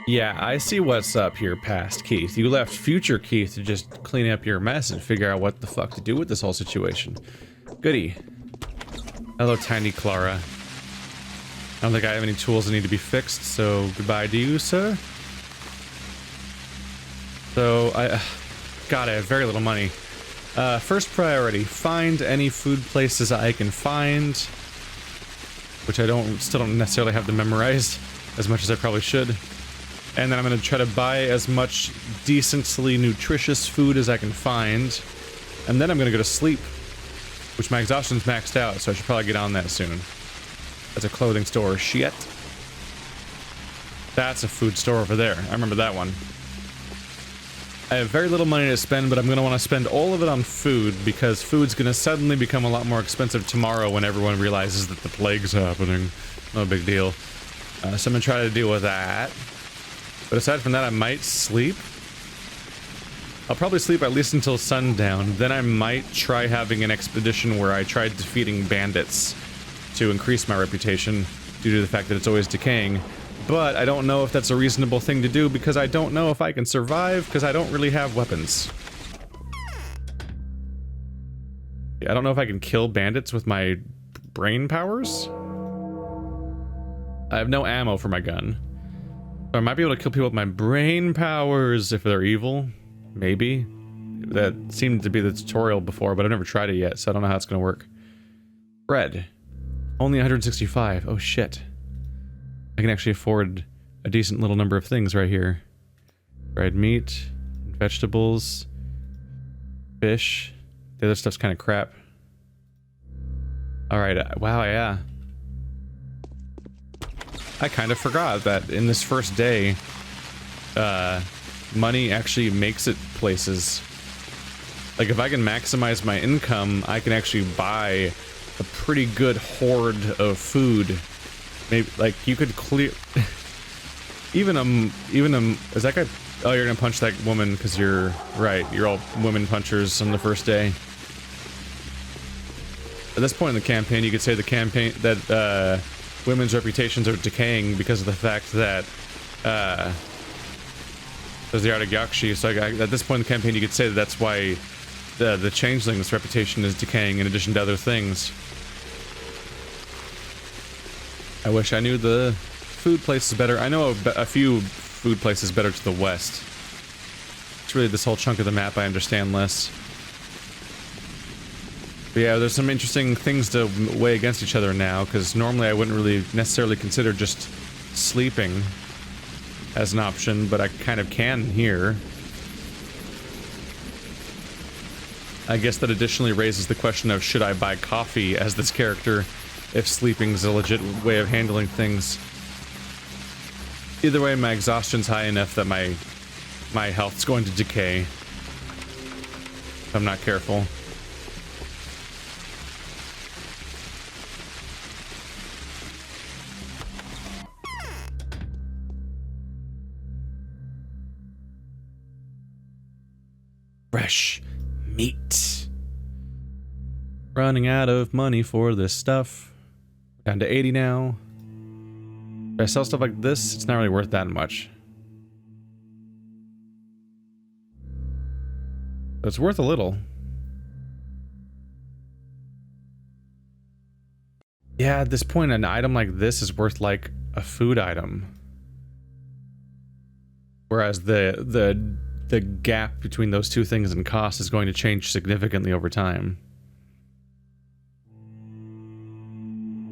Yeah, I see what's up here, past Keith. You left future Keith to just clean up your mess and figure out what the fuck to do with this whole situation. Goody. Hello, tiny Clara. I don't think I have any tools that need to be fixed, so goodbye to you, sir. So, God, I have very little money. First priority, find any food places I can find. Which I still don't necessarily have them memorized as much as I probably should. And then I'm going to try to buy as much decently nutritious food as I can find. And then I'm going to go to sleep. Which my exhaustion's maxed out, so I should probably get on that soon. That's a clothing store. Shit. That's a food store over there. I remember that one. I have very little money to spend, but I'm going to want to spend all of it on food, because food's going to suddenly become a lot more expensive tomorrow when everyone realizes that the plague's happening. No big deal. So I'm going to try to deal with that. But aside from that, I might sleep. I'll probably sleep at least until sundown. Then I might try having an expedition where I try defeating bandits to increase my reputation due to the fact that it's always decaying. But I don't know if that's a reasonable thing to do because I don't know if I can survive because I don't really have weapons. I don't know if I can kill bandits with my brain powers. I have no ammo for my gun. So I might be able to kill people with my brain powers if they're evil. Maybe. That seemed to be the tutorial before, but I've never tried it yet, so I don't know how it's going to work. Bread. Only 165. Oh shit. I can actually afford a decent little number of things right here. Dried meat, vegetables, fish. The other stuff's kind of crap. Alright, wow, yeah. I kind of forgot that in this first day, money actually makes it places. Like, if I can maximize my income, I can actually buy a pretty good hoard of food. Maybe, like, you could clear... even is that guy... Oh, you're gonna punch that woman because you're... Right, you're all women punchers on the first day. At this point in the campaign, you could say that women's reputations are decaying because of the fact that, there's the Artigakshi, so at this point in the campaign, you could say that that's why the Changeling's reputation is decaying in addition to other things. I wish I knew the food places better. I know a few food places better to the west. It's really this whole chunk of the map I understand less. But yeah, there's some interesting things to weigh against each other now, because normally I wouldn't really necessarily consider just sleeping as an option, but I kind of can here. I guess that additionally raises the question of should I buy coffee as this character if sleeping's a legit way of handling things. Either way, my exhaustion's high enough that my health's going to decay if I'm not careful. Fresh meat. Running out of money for this stuff. Down to 80 now. If I sell stuff like this, it's not really worth that much. But it's worth a little. Yeah, at this point, an item like this is worth like a food item. Whereas the gap between those two things in cost is going to change significantly over time.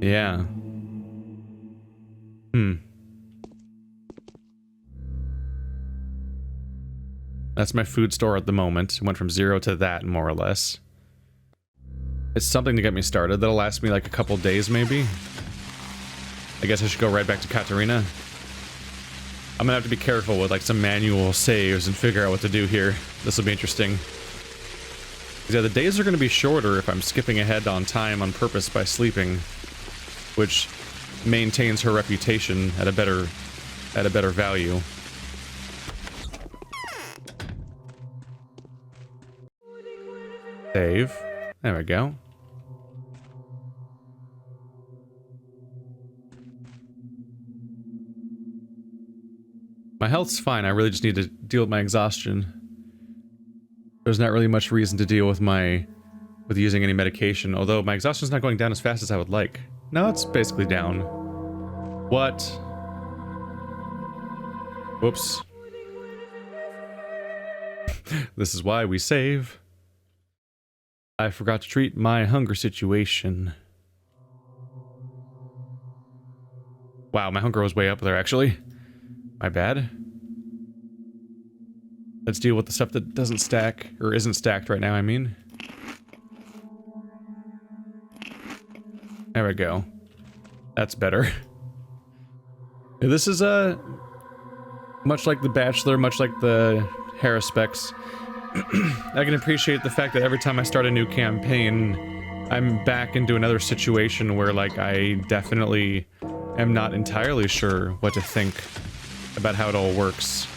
Yeah. That's my food store at the moment. It went from 0 to that, more or less. It's something to get me started. That'll last me like a couple days, maybe. I guess I should go right back to Katarina. I'm gonna have to be careful with like some manual saves and figure out what to do here. This will be interesting. Yeah, the days are gonna be shorter if I'm skipping ahead on time on purpose by sleeping, which maintains her reputation at a better value. Save. There we go. My health's fine, I really just need to deal with my exhaustion. There's not really much reason to deal with with using any medication, although my exhaustion's not going down as fast as I would like. No, it's basically down. What? Whoops. This is why we save. I forgot to treat my hunger situation. Wow, my hunger was way up there, actually. My bad. Let's deal with the stuff that doesn't stack, or isn't stacked right now, I mean. There we go. That's better. Yeah, this is, much like The Bachelor, much like the Harrispecs. I can appreciate the fact that every time I start a new campaign, I'm back into another situation where, like, I definitely am not entirely sure what to think about how it all works.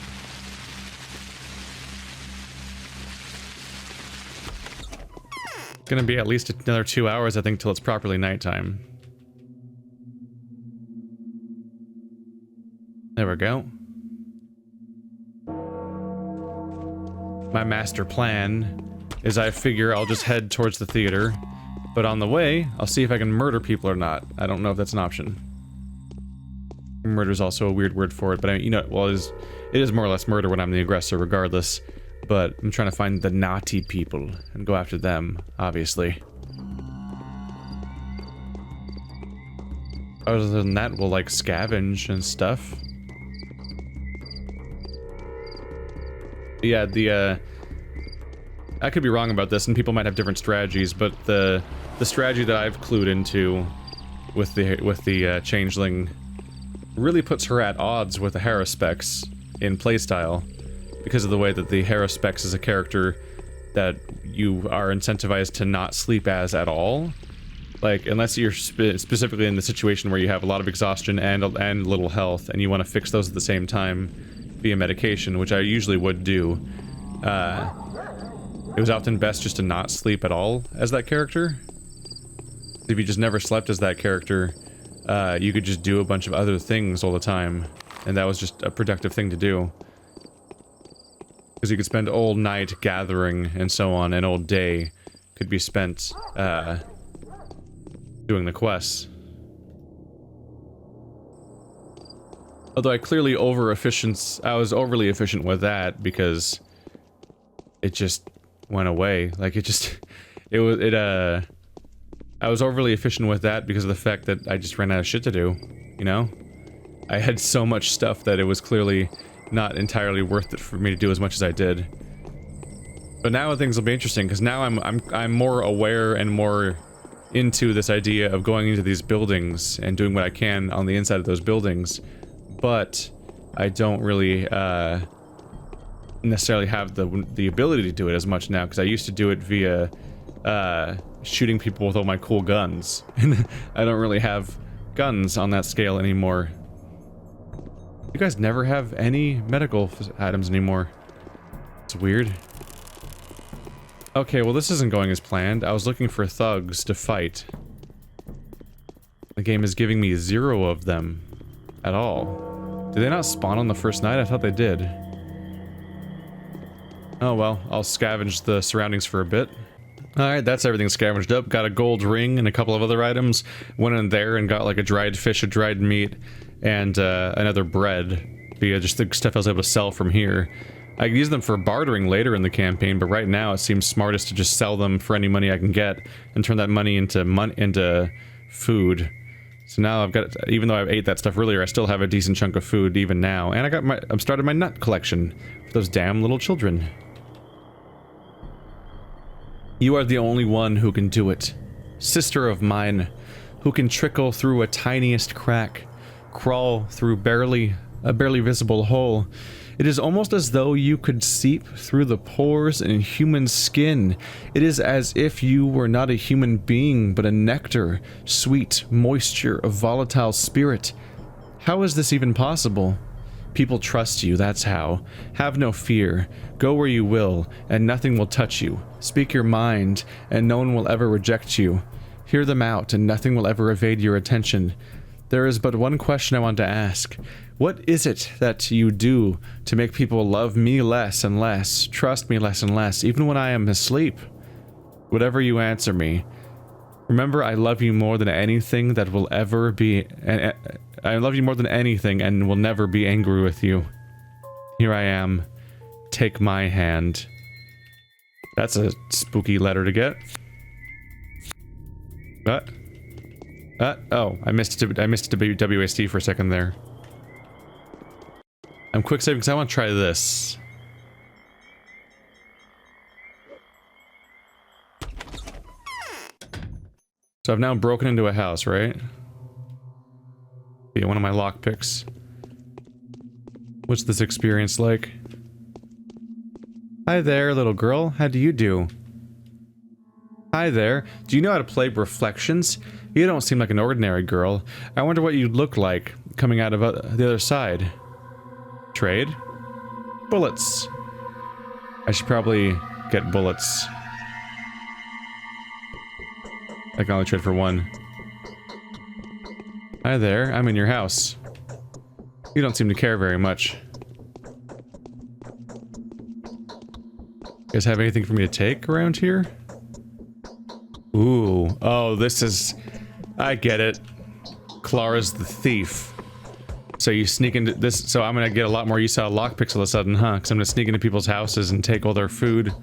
It's gonna be at least another 2 hours, I think, till it's properly nighttime. There we go. My master plan is I figure I'll just head towards the theater, but on the way, I'll see if I can murder people or not. I don't know if that's an option. Murder is also a weird word for it, but I mean, you know, well, it is more or less murder when I'm the aggressor regardless, but I'm trying to find the naughty people and go after them, obviously. Other than that, we'll, like, scavenge and stuff. Yeah, I could be wrong about this, and people might have different strategies, but the strategy that I've clued into with the Changeling really puts her at odds with the Harrispecs in playstyle, because of the way that the Harrispecs is a character that you are incentivized to not sleep as at all. Like, unless you're specifically in the situation where you have a lot of exhaustion and little health, and you want to fix those at the same time via medication, which I usually would do. It was often best just to not sleep at all as that character. If you just never slept as that character, you could just do a bunch of other things all the time, and that was just a productive thing to do. Because you could spend all night gathering and so on, and all day could be spent doing the quests. Although I clearly I was overly efficient with that because it just went away. Like, I was overly efficient with that because of the fact that I just ran out of shit to do, you know? I had so much stuff that it was clearly not entirely worth it for me to do as much as I did. But now things will be interesting, because now I'm more aware and more into this idea of going into these buildings and doing what I can on the inside of those buildings. But I don't really necessarily have the ability to do it as much now, because I used to do it via shooting people with all my cool guns. And I don't really have guns on that scale anymore. You guys never have any medical items anymore. It's weird. Okay, well, this isn't going as planned. I was looking for thugs to fight. The game is giving me 0 of them at all. Did they not spawn on the first night? I thought they did. Oh well, I'll scavenge the surroundings for a bit. Alright, that's everything scavenged up. Got a gold ring and a couple of other items. Went in there and got like a dried fish, a dried meat, and another bread. Via just the stuff I was able to sell from here. I can use them for bartering later in the campaign, but right now it seems smartest to just sell them for any money I can get and turn that money into food. So now I've got, even though I ate that stuff earlier, I still have a decent chunk of food even now. And I'm starting my nut collection for those damn little children. You are the only one who can do it. Sister of mine, who can trickle through a tiniest crack, crawl through a barely visible hole. It is almost as though you could seep through the pores in human skin. It is as if you were not a human being, but a nectar, sweet moisture of volatile spirit. How is this even possible? People trust you, that's how. Have no fear. Go where you will, and nothing will touch you. Speak your mind, and no one will ever reject you. Hear them out, and nothing will ever evade your attention. There is but one question I want to ask. What is it that you do to make people love me less and less, trust me less and less, even when I am asleep? Whatever you answer me, remember I love you more than anything that will ever be, I love you more than anything and will never be angry with you. Here I am. Take my hand. That's a spooky letter to get. Oh, I missed WASD for a second there. I'm quick saving because I want to try this. So I've now broken into a house, right? Yeah, one of my lockpicks. What's this experience like? Hi there, little girl. How do you do? Hi there. Do you know how to play reflections? You don't seem like an ordinary girl. I wonder what you'd look like coming out of the other side. Trade? Bullets. I should probably get bullets. I can only trade for one. Hi there, I'm in your house. You don't seem to care very much. You guys have anything for me to take around here? Ooh. Oh, this is... I get it. Clara's the thief. So you sneak into this... So I'm gonna get a lot more use out of lockpicks all of a sudden, huh? Because I'm gonna sneak into people's houses and take all their food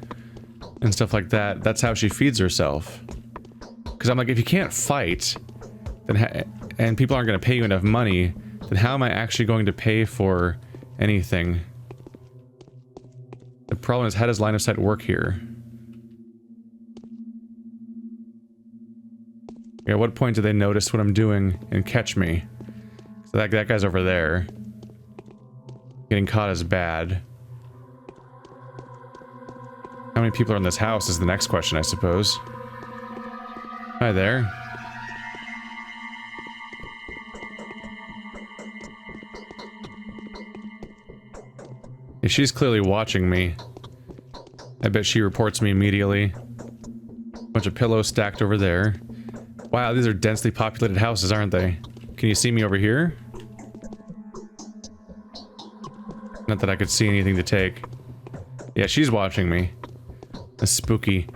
and stuff like that. That's how she feeds herself. Because I'm like, if you can't fight, then and people aren't gonna pay you enough money, then how am I actually going to pay for anything? The problem is, how does line of sight work here? At what point do they notice what I'm doing and catch me? So that guy's over there. Getting caught is bad. How many people are in this house is the next question, I suppose. Hi there. Yeah, she's clearly watching me. I bet she reports me immediately. Bunch of pillows stacked over there. Wow, these are densely populated houses, aren't they? Can you see me over here? Not that I could see anything to take. Yeah, she's watching me. That's spooky.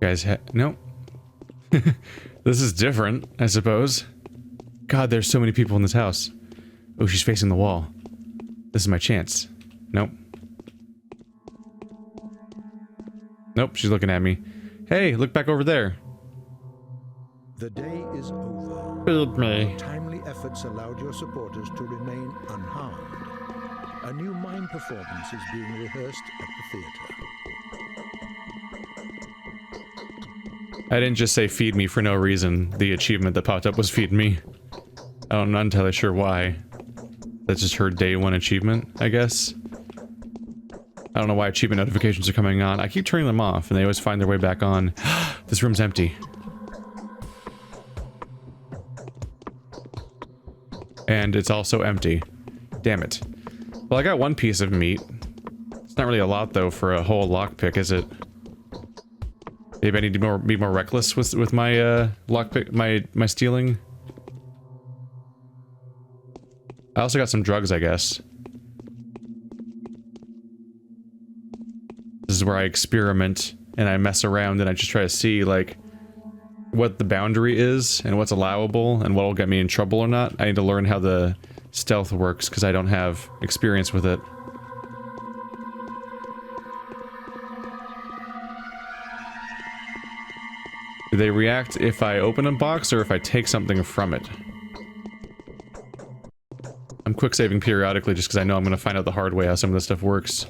Guys, nope. This is different, I suppose. God, there's so many people in this house. Oh, she's facing the wall. This is my chance. Nope. Nope, she's looking at me. Hey, look back over there. The day is over. Feed me. Your timely efforts allowed your supporters to remain unharmed. A new mime performance is being rehearsed at the theater. I didn't just say feed me for no reason. The achievement that popped up was feed me. I'm not entirely sure why. That's just her day one achievement, I guess. I don't know why achievement notifications are coming on. I keep turning them off and they always find their way back on. This room's empty. And it's also empty. Damn it. Well, I got one piece of meat. It's not really a lot though for a whole lockpick, is it? Maybe I need to be more reckless with my lockpick, my stealing. I also got some drugs, I guess. This is where I experiment and I mess around and I just try to see like what the boundary is and what's allowable and what will get me in trouble or not. I need to learn how the stealth works because I don't have experience with it. Do they react if I open a box or if I take something from it? I'm quick saving periodically just because I know I'm going to find out the hard way how some of this stuff works.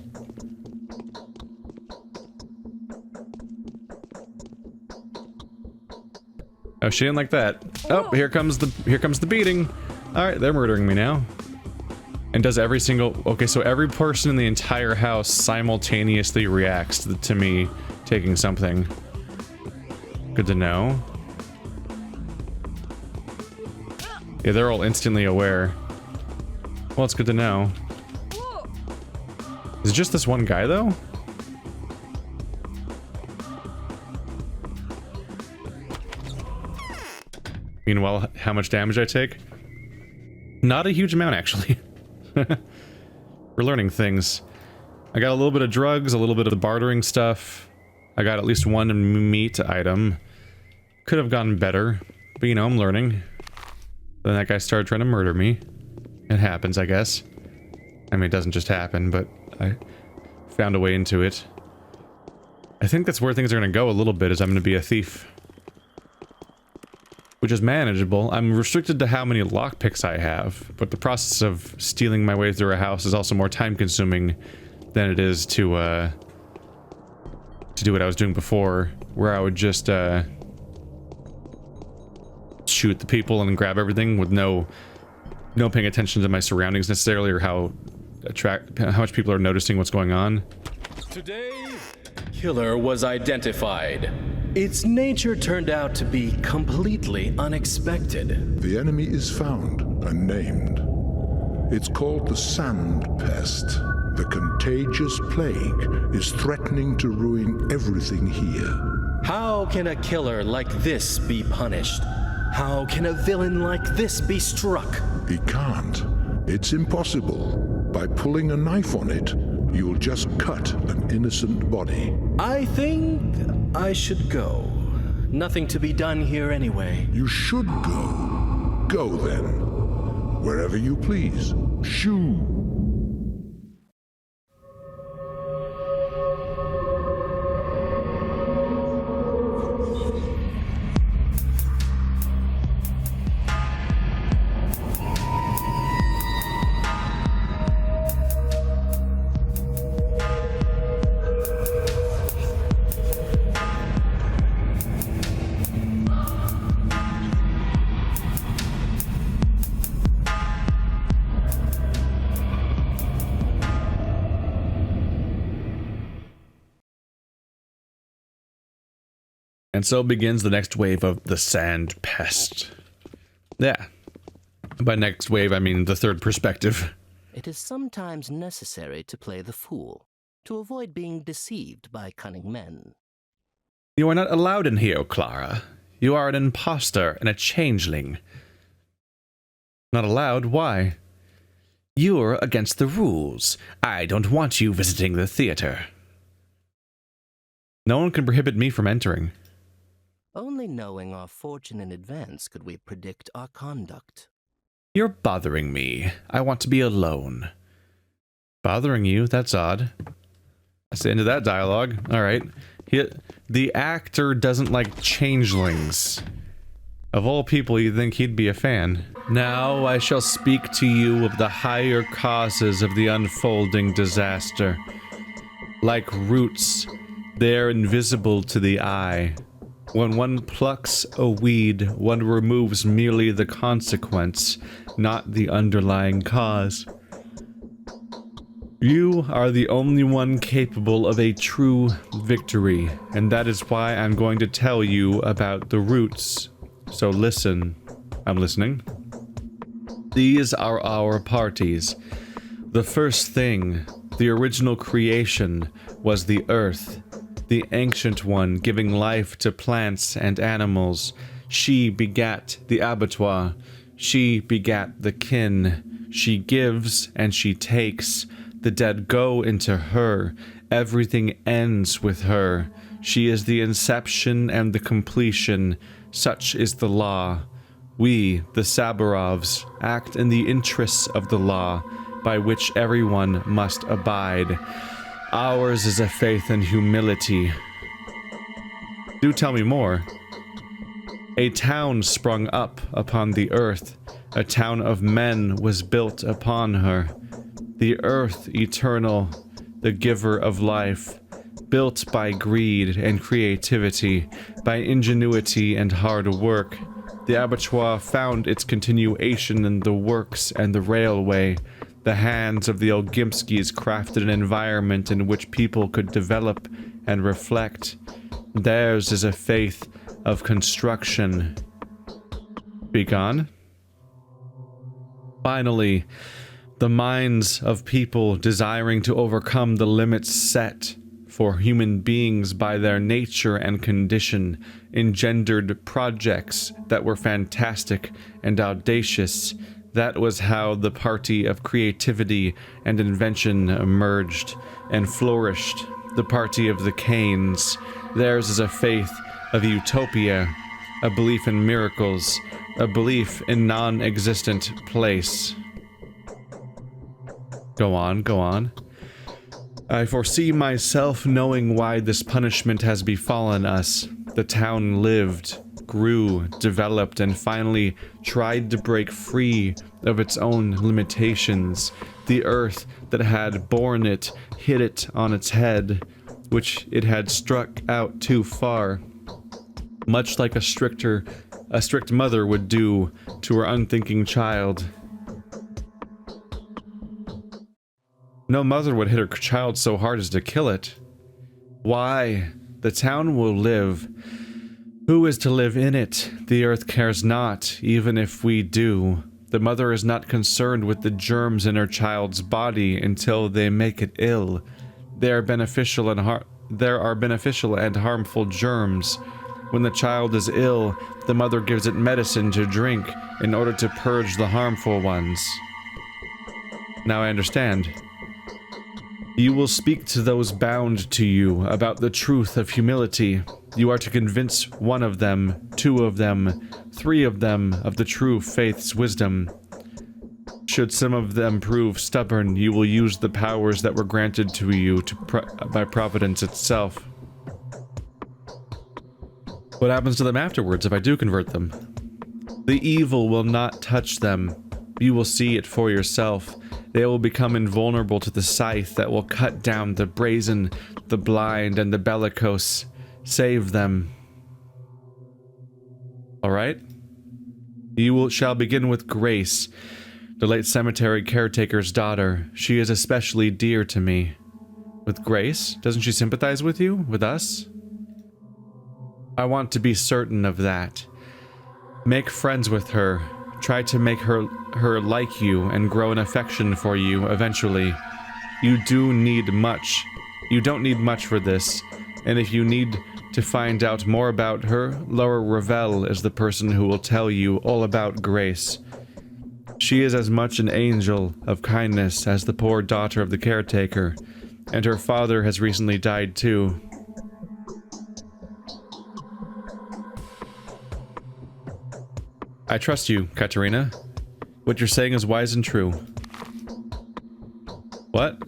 Oh, she didn't like that. Oh, here comes the beating. All right, they're murdering me now. And does every single... Okay, so every person in the entire house simultaneously reacts to me taking something. Good to know. Yeah, they're all instantly aware. Well, it's good to know. Is it just this one guy, though? Meanwhile, how much damage I take? Not a huge amount, actually. We're learning things. I got a little bit of drugs, a little bit of the bartering stuff. I got at least one meat item. Could have gotten better, but you know, I'm learning. Then that guy started trying to murder me. It happens, I guess. I mean, it doesn't just happen, but I found a way into it. I think that's where things are going to go a little bit, is I'm going to be a thief. Which is manageable. I'm restricted to how many lockpicks I have, but the process of stealing my way through a house is also more time-consuming than it is to do what I was doing before, where I would just, shoot the people and grab everything with no paying attention to my surroundings necessarily, or how much people are noticing what's going on. Today, killer was identified. Its nature turned out to be completely unexpected. The enemy is found and named. It's called the sand pest. The contagious plague is threatening to ruin everything here. How can a killer like this be punished? How can a villain like this be struck? He can't. It's impossible. By pulling a knife on it, you'll just cut an innocent body. I think I should go. Nothing to be done here anyway. You should go. Go then. Wherever you please. Shoo. And so begins the next wave of the sand pest. Yeah. By next wave, I mean the third perspective. It is sometimes necessary to play the fool, to avoid being deceived by cunning men. You are not allowed in here, Clara. You are an imposter and a changeling. Not allowed? Why? You're against the rules. I don't want you visiting the theater. No one can prohibit me from entering. Only knowing our fortune in advance could we predict our conduct. You're bothering me. I want to be alone. Bothering you? That's odd. That's the end of that dialogue. Alright. The actor doesn't like changelings. Of all people, you'd think he'd be a fan. Now I shall speak to you of the higher causes of the unfolding disaster. Like roots, they're invisible to the eye. When one plucks a weed, one removes merely the consequence, not the underlying cause. You are the only one capable of a true victory, and that is why I'm going to tell you about the roots. So listen. I'm listening. These are our parties. The first thing, the original creation, was the earth. The ancient one giving life to plants and animals. She begat the abattoir. She begat the kin. She gives and she takes. The dead go into her. Everything ends with her. She is the inception and the completion. Such is the law. We, the Sabarovs, act in the interests of the law, by which everyone must abide. Ours is a faith and humility. Do tell me more. A town sprung up upon the earth. A town of men was built upon her. The earth eternal, the giver of life, built by greed and creativity, by ingenuity and hard work. The abattoir found its continuation in the works and the railway. The hands of the Olgimskis crafted an environment in which people could develop and reflect. Theirs is a faith of construction. Begone. Finally, The minds of people desiring to overcome the limits set for human beings by their nature and condition engendered projects that were fantastic and audacious. That was how the party of creativity and invention emerged and flourished. The party of the Canes. Theirs is a faith of utopia, a belief in miracles, a belief in non-existent place. Go on, go on. I foresee myself knowing why this punishment has befallen us. The town lived, grew, developed, and finally tried to break free of its own limitations. The earth that had borne it hit it on its head, which it had struck out too far, much like a strict mother would do to her unthinking child. No mother would hit her child so hard as to kill it. Why? The town will live. Who is to live in it? The earth cares not, even if we do. The mother is not concerned with the germs in her child's body until they make it ill. There are beneficial and harmful germs. When the child is ill, the mother gives it medicine to drink in order to purge the harmful ones. Now I understand. You will speak to those bound to you about the truth of humility. You are to convince one of them, two of them, three of them of the true faith's wisdom. Should some of them prove stubborn, you will use the powers that were granted to you by Providence itself. What happens to them afterwards if I do convert them? The evil will not touch them. You will see it for yourself. They will become invulnerable to the scythe that will cut down the brazen, the blind, and the bellicose. Save them. Alright? You shall begin with Grace, the late cemetery caretaker's daughter. She is especially dear to me. With Grace? Doesn't she sympathize with you? With us? I want to be certain of that. Make friends with her. Try to make her like you and grow an affection for you eventually. You don't need much for this, and if you need to find out more about her, Laura Ravel is the person who will tell you all about Grace. She is as much an angel of kindness as the poor daughter of the caretaker, and her father has recently died too. I trust you, Katerina. What you're saying is wise and true. What?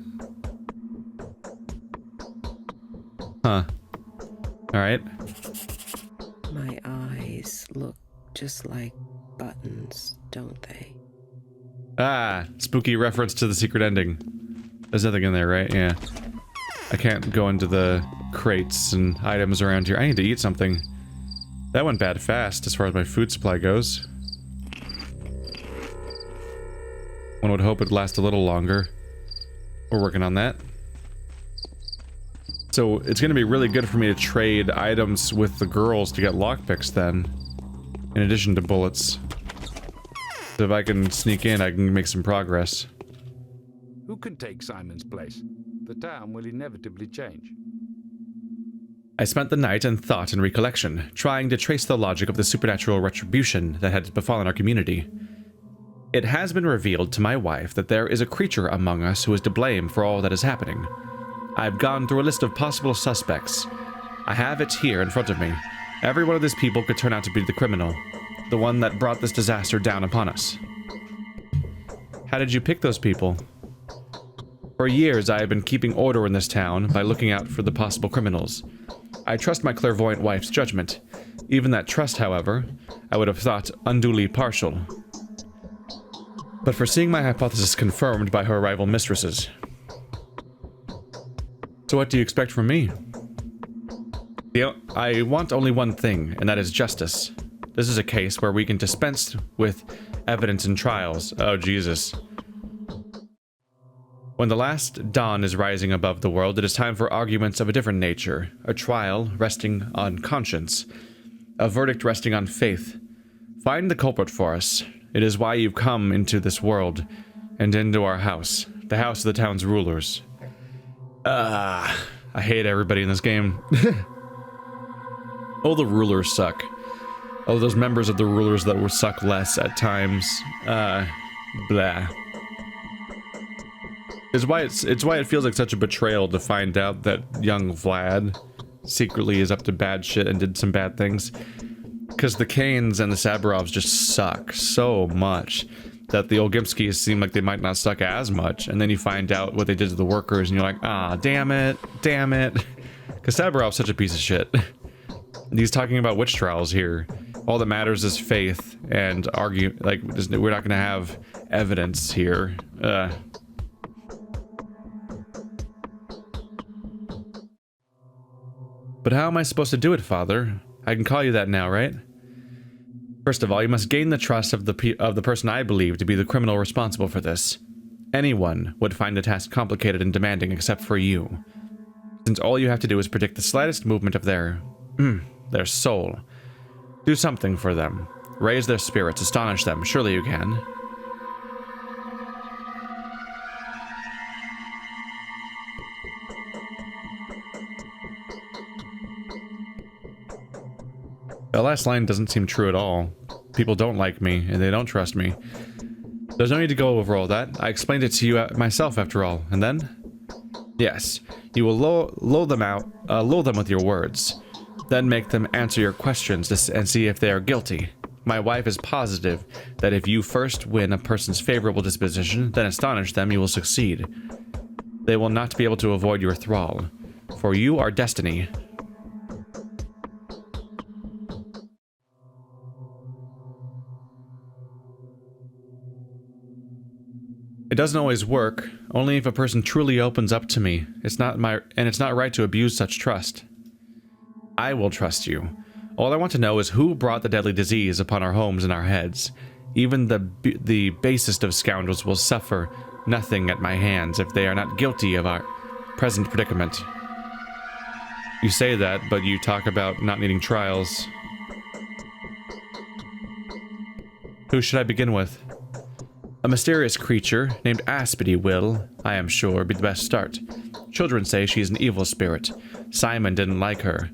Huh. Alright. My eyes look just like buttons, don't they? Ah, spooky reference to the secret ending. There's nothing in there, right? Yeah. I can't go into the crates and items around here. I need to eat something. That went bad fast as far as my food supply goes. One would hope it'd last a little longer. We're working on that. So it's going to be really good for me to trade items with the girls to get lockpicks then. In addition to bullets. So if I can sneak in, I can make some progress. Who can take Simon's place? The town will inevitably change. I spent the night in thought and recollection, trying to trace the logic of the supernatural retribution that had befallen our community. It has been revealed to my wife that there is a creature among us who is to blame for all that is happening. I've gone through a list of possible suspects. I have it here in front of me. Every one of these people could turn out to be the criminal, the one that brought this disaster down upon us. How did you pick those people? For years, I have been keeping order in this town by looking out for the possible criminals. I trust my clairvoyant wife's judgment. Even that trust, however, I would have thought unduly partial. But for seeing my hypothesis confirmed by her rival mistresses. So what do you expect from me? I want only one thing, and that is justice. This is a case where we can dispense with evidence in trials. Oh, Jesus. When the last dawn is rising above the world, it is time for arguments of a different nature. A trial resting on conscience. A verdict resting on faith. Find the culprit for us. It is why you've come into this world. and into our house. The house of the town's rulers. I hate everybody in this game. All the rulers suck. All those members of the rulers that will suck less at times. Blah. It's why it feels like such a betrayal to find out that young Vlad secretly is up to bad shit and did some bad things. Because the Kanes and the Saburovs just suck so much that the Olgimskis seem like they might not suck as much, and then you find out what they did to the workers, and you're like, ah, damn it. Because Saburov's such a piece of shit. He's talking about witch trials here. All that matters is faith and argue. Like, we're not gonna have evidence here. But how am I supposed to do it, Father? I can call you that now, right? First of all, you must gain the trust of the person I believe to be the criminal responsible for this. Anyone would find the task complicated and demanding except for you, since all you have to do is predict the slightest movement of their soul. Do something for them. Raise their spirits, astonish them. Surely you can. The last line doesn't seem true at all. People don't like me, and they don't trust me. There's no need to go over all that. I explained it to you myself, after all. And then? Yes, you will lull them with your words. Then make them answer your questions and see if they are guilty. My wife is positive that if you first win a person's favorable disposition, then astonish them, you will succeed. They will not be able to avoid your thrall, for you are destiny. It doesn't always work, only if a person truly opens up to me. It's not right to abuse such trust. I will trust you. All I want to know is who brought the deadly disease upon our homes and our heads. Even the basest of scoundrels will suffer nothing at my hands if they are not guilty of our present predicament. You say that, but you talk about not needing trials. Who should I begin with? A mysterious creature named Aspity will, I am sure, be the best start. Children say she is an evil spirit. Simon didn't like her.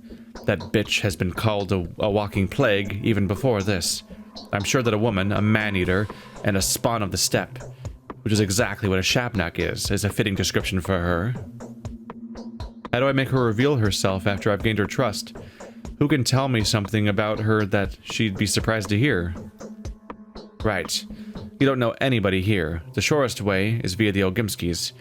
That bitch has been called a walking plague even before this. I'm sure that a woman, a man-eater, and a spawn of the steppe, which is exactly what a Shabnak is a fitting description for her. How do I make her reveal herself after I've gained her trust? Who can tell me something about her that she'd be surprised to hear? Right. You don't know anybody here. The surest way is via the Olgimskis.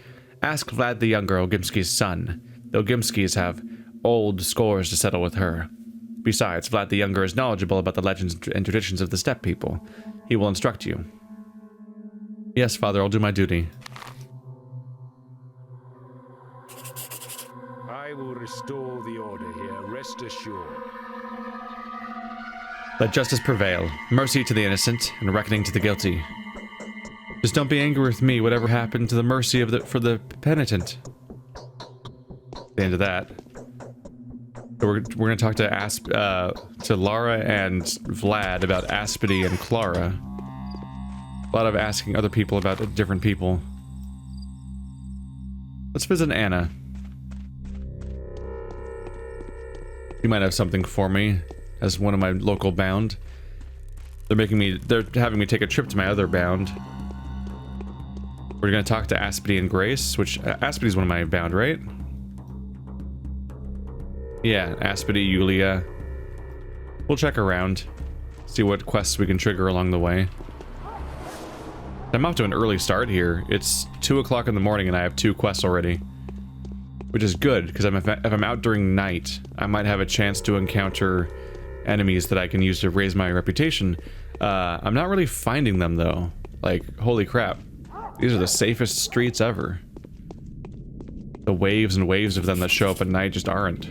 Ask Vlad the Younger, Olgimski's son. The Olgimskis have old scores to settle with her. Besides, Vlad the Younger is knowledgeable about the legends and traditions of the steppe people. He will instruct you. Yes, Father, I'll do my duty. I will restore the order here, rest assured. Let justice prevail, mercy to the innocent, and reckoning to the guilty. Just don't be angry with me, whatever happened to the mercy for the penitent. The end of that. We're gonna talk to Lara and Vlad about Aspity and Clara. A lot of asking other people about different people. Let's visit Anna. You might have something for me as one of my local bound. They're having me take a trip to my other bound. We're gonna talk to Aspity and Grace, which Aspity's one of my bound, right? Yeah, Aspity, Yulia. We'll check around, see what quests we can trigger along the way. I'm off to an early start here. It's 2 o'clock in the morning and I have 2 quests already. Which is good, because if I'm out during night, I might have a chance to encounter enemies that I can use to raise my reputation. I'm not really finding them though. Like, holy crap. These are the safest streets ever. The waves and waves of them that show up at night just aren't.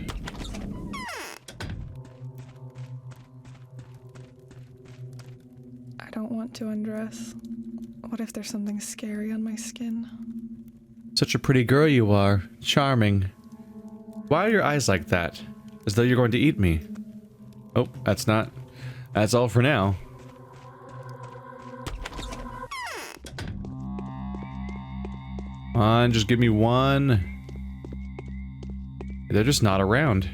I don't want to undress. What if there's something scary on my skin? Such a pretty girl you are. Charming. Why are your eyes like that? As though you're going to eat me. Oh, that's all for now. Come on, just give me one. They're just not around.